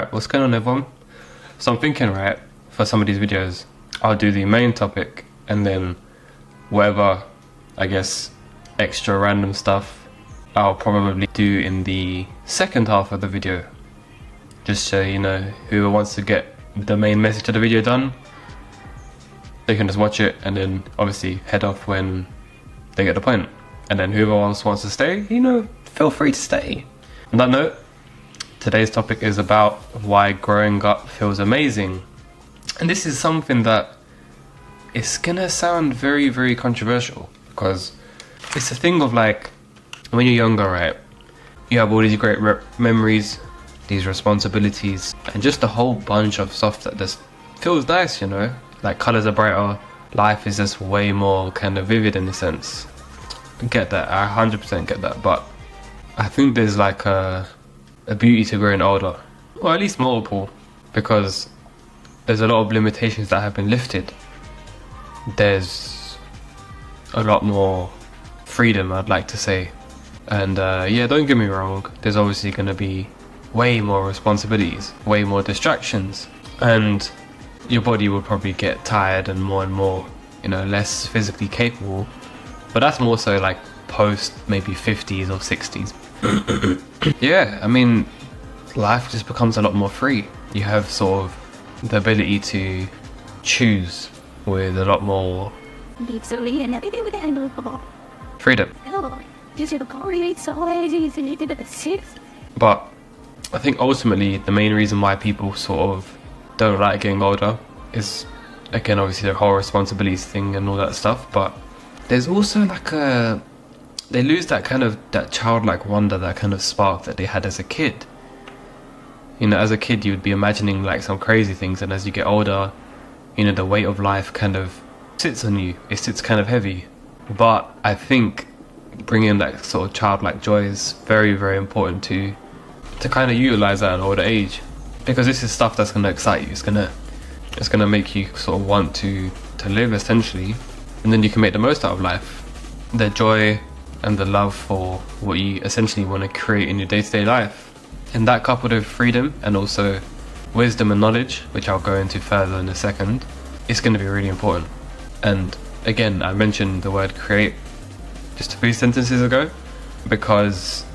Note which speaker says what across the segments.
Speaker 1: Alright, what's going on everyone? So I'm thinking, right, for some of these videos, I'll do the main topic and then whatever, I guess, extra random stuff I'll probably do in the second half of the video. Just so, you know, whoever wants to get the main message of the video done, they can just watch it and then obviously head off when they get the point. And then whoever else wants to stay, you know, feel free to stay. On that note, today's topic is about why growing up feels amazing. And this is something that is gonna sound very, very controversial, because it's a thing of like, when you're younger, right, you have all these great memories, these responsibilities, and just a whole bunch of stuff that just feels nice, you know? Like colours are brighter, life is just way more kind of vivid in a sense. I get that, I 100% get that, but I think there's like a beauty to growing older, or at least multiple, because there's a lot of limitations that have been lifted. There's a lot more freedom, I'd like to say, and yeah, don't get me wrong, there's obviously going to be way more responsibilities, way more distractions, and your body will probably get tired and more, you know, less physically capable, but that's more so like post maybe 50s or 60s. Yeah, I mean, life just becomes a lot more free. You have sort of the ability to choose with a lot more freedom. But I think ultimately the main reason why people sort of don't like getting older is, again, obviously the whole responsibilities thing and all that stuff, but there's also like they lose that kind of, that childlike wonder, that kind of spark that they had as a kid. You know, as a kid you would be imagining like some crazy things, and as you get older, you know, the weight of life kind of sits on you, it sits kind of heavy. But I think bringing that sort of childlike joy is very, very important to kind of utilize that at an older age, because this is stuff that's going to excite you, it's going to make you sort of want to live essentially, and then you can make the most out of life. The joy and the love for what you essentially want to create in your day-to-day life, and that coupled with freedom and also wisdom and knowledge, which I'll go into further in a second, is going to be really important. And again, I mentioned the word create just a few sentences ago, because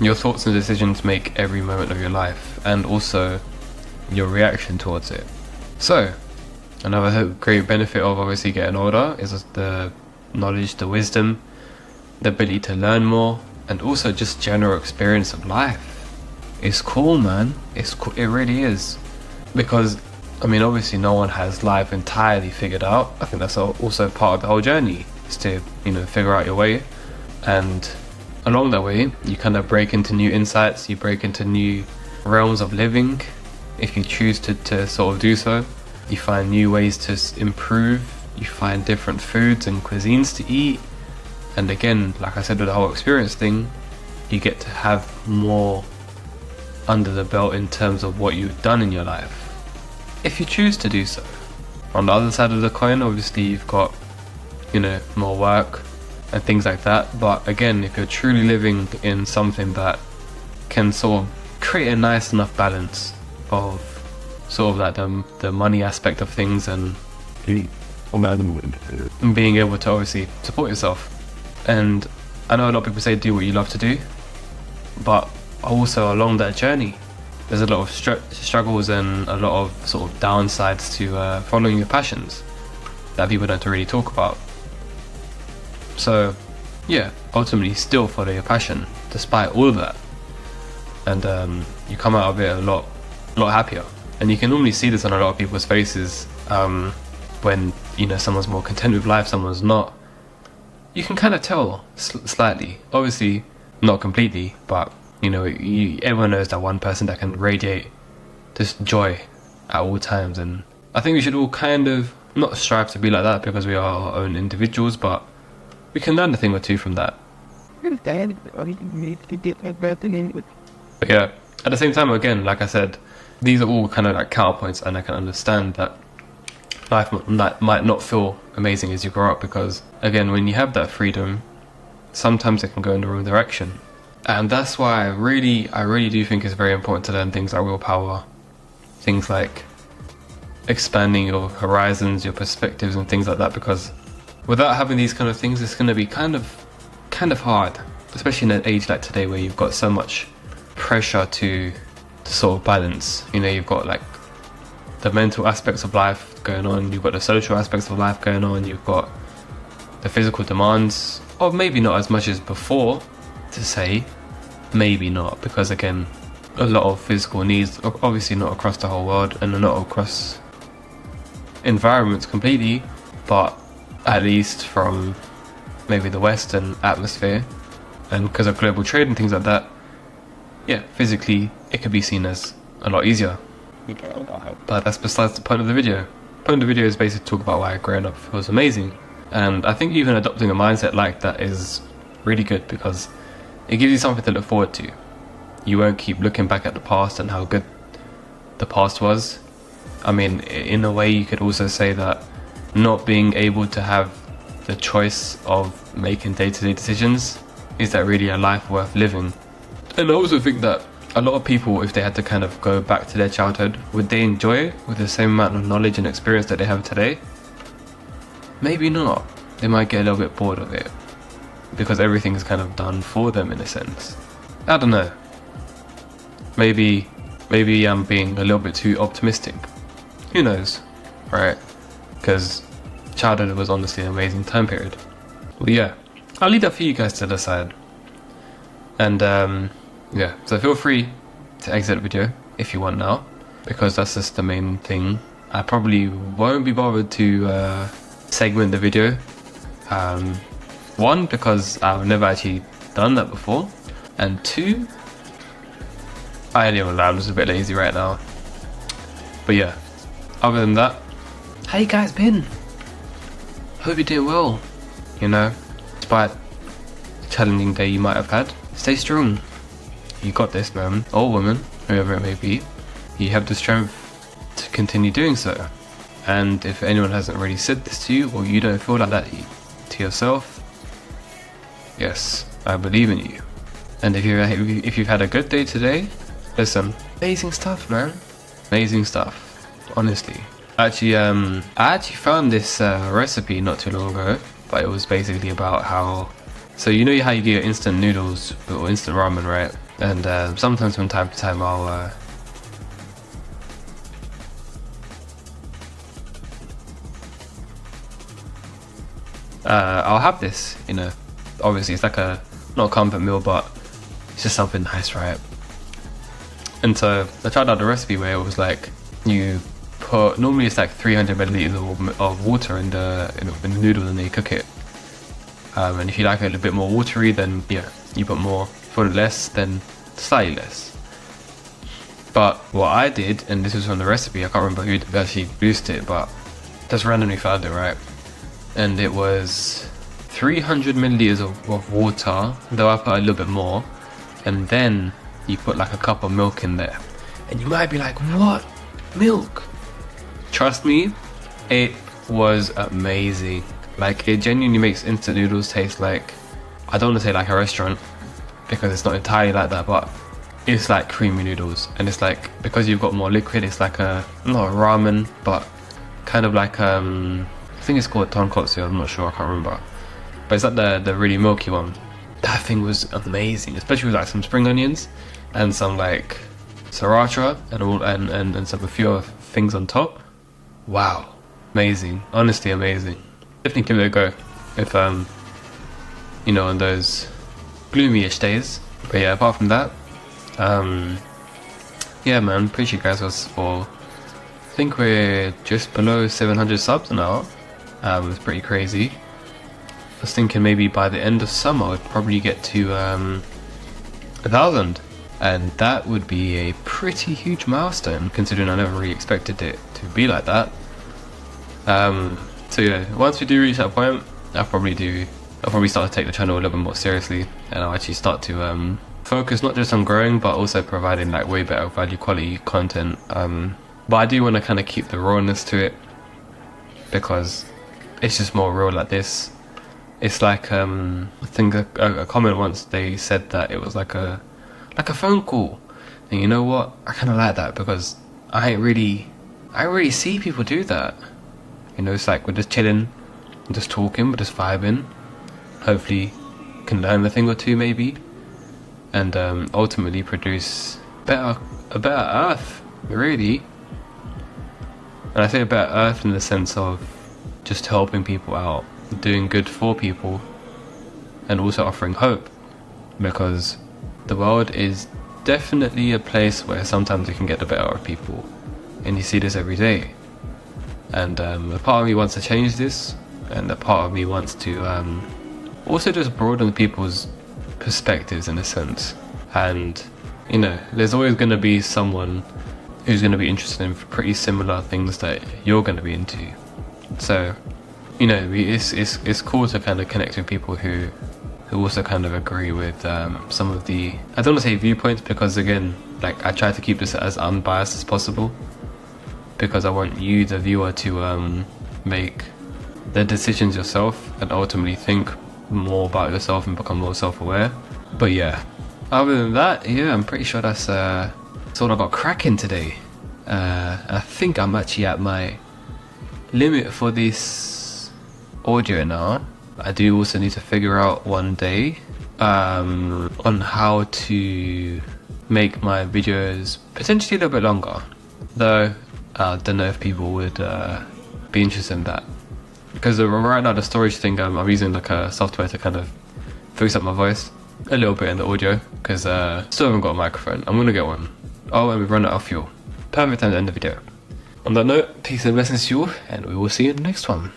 Speaker 1: your thoughts and decisions make every moment of your life, and also your reaction towards it. So another great benefit of obviously getting older is the knowledge, the wisdom, the ability to learn more, and also just general experience of life. It's cool, man. It's cool. It really is, because I mean, obviously no one has life entirely figured out. I think that's also part of the whole journey, is to, you know, figure out your way, and along that way you kind of break into new insights, you break into new realms of living if you choose to sort of do so. You find new ways to improve, you find different foods and cuisines to eat, and again, like I said with the whole experience thing, you get to have more under the belt in terms of what you've done in your life, if you choose to do so. On the other side of the coin, obviously you've got, you know, more work and things like that, but again, if you're truly living in something that can sort of create a nice enough balance of sort of like the money aspect of things, and being able to obviously support yourself. And I know a lot of people say do what you love to do, but also along that journey there's a lot of struggles and a lot of sort of downsides to following your passions that people don't really talk about. So yeah, ultimately still follow your passion despite all of that, and you come out of it a lot happier. And you can normally see this on a lot of people's faces, when, you know, someone's more content with life, someone's not. You can kind of tell slightly, obviously not completely, but you know, everyone knows that one person that can radiate just joy at all times. And I think we should all kind of not strive to be like that, because we are our own individuals, but we can learn a thing or two from that. But yeah, at the same time, again, like I said, these are all kind of like counterpoints, and I can understand that life might not feel amazing as you grow up, because again, when you have that freedom, sometimes it can go in the wrong direction. And that's why I really do think it's very important to learn things like willpower, things like expanding your horizons, your perspectives and things like that, because without having these kind of things, it's going to be kind of hard, especially in an age like today where you've got so much pressure to sort of balance. You know, you've got like the mental aspects of life going on, you've got the social aspects of life going on, you've got the physical demands, or maybe not as much as before, to say maybe not, because again, a lot of physical needs, obviously not across the whole world and not across environments completely, but at least from maybe the Western atmosphere, and because of global trade and things like that, yeah, physically it could be seen as a lot easier. But that's besides the point of the video. The point of the video is basically to talk about why growing up feels amazing, and I think even adopting a mindset like that is really good because it gives you something to look forward to. You won't keep looking back at the past and how good the past was. I mean, in a way you could also say that not being able to have the choice of making day-to-day decisions, is that really a life worth living? And I also think that a lot of people, if they had to kind of go back to their childhood, would they enjoy it with the same amount of knowledge and experience that they have today? Maybe not. They might get a little bit bored of it because everything is kind of done for them in a sense. I don't know. Maybe I'm being a little bit too optimistic. Who knows, right? Because childhood was honestly an amazing time period. Well, yeah, I'll leave that for you guys to decide. And yeah, so feel free to exit the video if you want now, because that's just the main thing. I probably won't be bothered to segment the video. One, because I've never actually done that before, and two, I ain't even I'm just a bit lazy right now. But yeah, other than that, how you guys been? Hope you're doing well. You know, despite the challenging day you might have had, stay strong. You got this, man, or woman, whoever it may be. You have the strength to continue doing so. And if anyone hasn't already said this to you, or you don't feel like that to yourself, yes, I believe in you. And if you've had a good day today, listen, amazing stuff, man, amazing stuff, honestly. Actually, I actually found this recipe not too long ago, but it was basically about how, so you know how you get your instant noodles or instant ramen, right? And sometimes from time to time I'll have this, you know, obviously it's like not a comfort meal, but it's just something nice, right? And so I tried out the recipe where it was like, you put, normally it's like 300 milliliters of water in the noodle and then you cook it. And if you like it a little bit more watery, then yeah, you put more. For less, then slightly less. But what I did, and this was from the recipe, I can't remember who actually produced it, but just randomly found it, right? And it was 300 milliliters of water, though I put a little bit more, and then you put like a cup of milk in there. And you might be like, what? Milk? Trust me, it was amazing. Like, it genuinely makes instant noodles taste like, I don't want to say like a restaurant, because it's not entirely like that, but it's like creamy noodles. And it's like, because you've got more liquid, it's like not a ramen, but kind of like I think it's called tonkotsu, I'm not sure, I can't remember, but it's like the really milky one. That thing was amazing, especially with like some spring onions and some like sriracha and some a few other things on top. Wow, amazing, honestly amazing. Definitely give it a go if you know, on those gloomy-ish days. But yeah, apart from that, yeah, man, appreciate you guys for, I think we're just below 700 subs now. It's pretty crazy. I was thinking maybe by the end of summer I'd probably get to 1,000, and that would be a pretty huge milestone considering I never really expected it to be like that. So yeah, once we do reach that point, I'll probably start to take the channel a little bit more seriously, and I'll actually start to focus not just on growing but also providing like way better value quality content. But I do want to kind of keep the rawness to it because it's just more real like this. It's like I think a comment once, they said that it was like a phone call, and you know what, I kind of like that because I ain't really see people do that. You know, it's like we're just chilling, we're just talking, we're just vibing. Hopefully can learn a thing or two maybe, and ultimately produce a better earth, really. And I say a better earth in the sense of just helping people out, doing good for people, and also offering hope, because the world is definitely a place where sometimes you can get the better of people, and you see this every day. And a part of me wants to change this, and a part of me wants to also just broaden people's perspectives in a sense. And you know, there's always going to be someone who's going to be interested in pretty similar things that you're going to be into. So, you know, it's cool to kind of connect with people who also kind of agree with some of the, I don't want to say viewpoints, because again, like, I try to keep this as unbiased as possible, because I want you, the viewer, to make the decisions yourself and ultimately think more about yourself and become more self-aware. But yeah, other than that, yeah, I'm pretty sure that's all I got cracking today. I think I'm actually at my limit for this audio now. I do also need to figure out one day on how to make my videos potentially a little bit longer, though I don't know if people would be interested in that, because right now the storage thing, I'm using like a software to kind of fix up my voice a little bit in the audio, because still haven't got a microphone. I'm gonna get one. Oh, and we've run out of fuel. Perfect time to end the video. On that note, peace and blessings to you, and we will see you in the next one.